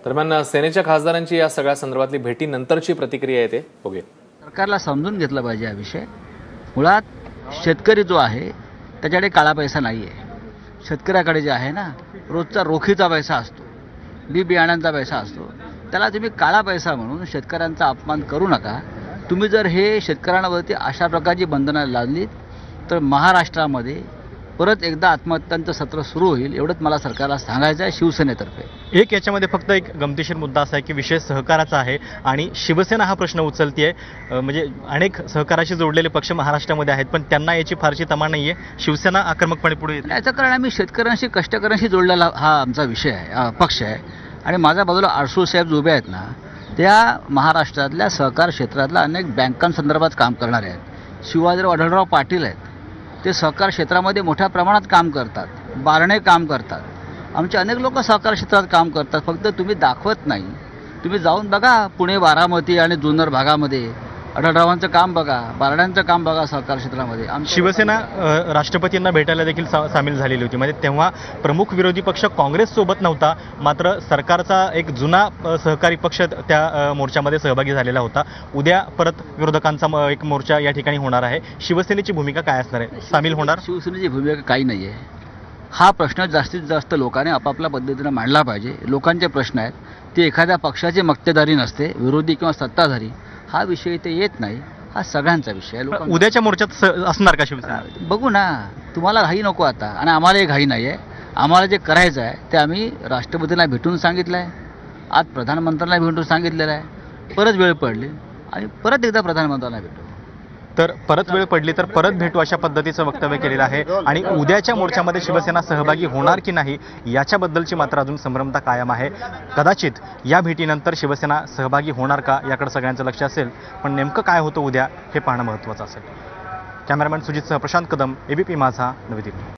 दरम्यान सेनेच्या खासदारांची या सगळ्या संदर्भातली भेटीनंतरची प्रतिक्रिया येते, बघूया. सरकारला समजून घेतला पाहिजे हा विषय. मुळात शेतकरी जो आहे त्याच्याकडे काळा पैसा नाही आहे. शेतकऱ्याकडे जे आहे ना, रोजचा रोखीचा पैसा असतो, बी बियाण्यांचा पैसा असतो. त्याला तुम्ही काळा पैसा म्हणून शेतकऱ्यांचा अपमान करू नका. तुम्ही जर हे शेतकऱ्यांवरती अशा प्रकारची बंधनं लादलीत तर महाराष्ट्रामध्ये परत एकदा आत्महत्यांचं सत्र सुरू होईल, एवढंच मला सरकारला सांगायचं आहे शिवसेनेतर्फे. एक याच्यामध्ये फक्त एक गमतीशीर मुद्दा असा आहे की विषय सहकाराचा आहे आणि शिवसेना हा प्रश्न उचलते. म्हणजे अनेक सहकाराशी जोडलेले पक्ष महाराष्ट्रामध्ये आहेत, पण त्यांना याची फारशी तमा नाही आहे. शिवसेना आक्रमकपणे पुढे येते. याचं कारण आम्ही शेतकऱ्यांशी कष्टकऱ्यांशी जोडलेला हा आमचा विषय आहे, पक्ष आहे. आणि माझ्या बाजूला आडसूळ साहेब जो उभे आहेत ना, त्या महाराष्ट्रातल्या सहकार क्षेत्रातल्या अनेक बँकांसंदर्भात काम करणारे आहेत. शिवाजीराव आढळराव पाटील आहेत, ते सहकार क्षेत्रामध्ये मोठ्या प्रमाणात काम करतात. बारणे काम करतात. आमचे अनेक लोक सहकार क्षेत्रात काम करतात. फक्त तुम्ही दाखवत नाही. तुम्ही जाऊन बघा पुणे, बारामती आणि जुन्नर भागामध्ये आढळरावांचं काम बघा, बारण्यांचं काम बघा सहकार क्षेत्रामध्ये. शिवसेना राष्ट्रपतींना भेटायला देखील सामील झालेली होती. म्हणजे तेव्हा प्रमुख विरोधी पक्ष काँग्रेस सोबत नव्हता, मात्र सरकारचा एक जुना सहकारी पक्ष त्या मोर्चामध्ये सहभागी झालेला होता. उद्या परत विरोधकांचा एक मोर्चा या ठिकाणी होणार आहे. शिवसेनेची भूमिका काय असणार आहे? सामील होणार? शिवसेनेची भूमिका काही नाही आहे. हा प्रश्न जास्तीत जास्त लोकांनी आपापल्या पद्धतीनं मांडला पाहिजे. लोकांचे प्रश्न आहेत, ते एखाद्या पक्षाची मक्तेदारी नसते, विरोधी किंवा सत्ताधारी. हा विषय इथे येत नाही. हा सगळ्यांचा विषय आहे. उद्याच्या मोर्चात असणार का शिवसेना? बघू ना. तुम्हाला घाई नको आता, आणि आम्हालाही घाई नाही आहे. आम्हाला जे करायचं आहे ते आम्ही राष्ट्रपतींना भेटून सांगितलं आहे, आज प्रधानमंत्र्यांना भेटून सांगितलेलं आहे. परत वेळ पडली आणि परत एकदा प्रधानमंत्र्यांना भेटू. तर परत वेळ पडली तर परत भेटू अशा पद्धतीचं वक्तव्य केलेलं आहे. आणि उद्याच्या मोर्चामध्ये शिवसेना सहभागी होणार की नाही याच्याबद्दलची मात्र अजून संभ्रमता कायम आहे. कदाचित या भेटीनंतर शिवसेना सहभागी होणार का याकडे सगळ्यांचं लक्ष असेल, पण नेमकं काय होतं उद्या हे पाहणं महत्त्वाचं असेल. कॅमेरामॅन सुजितसह प्रशांत कदम, ABP माझा, नवी दिल्ली.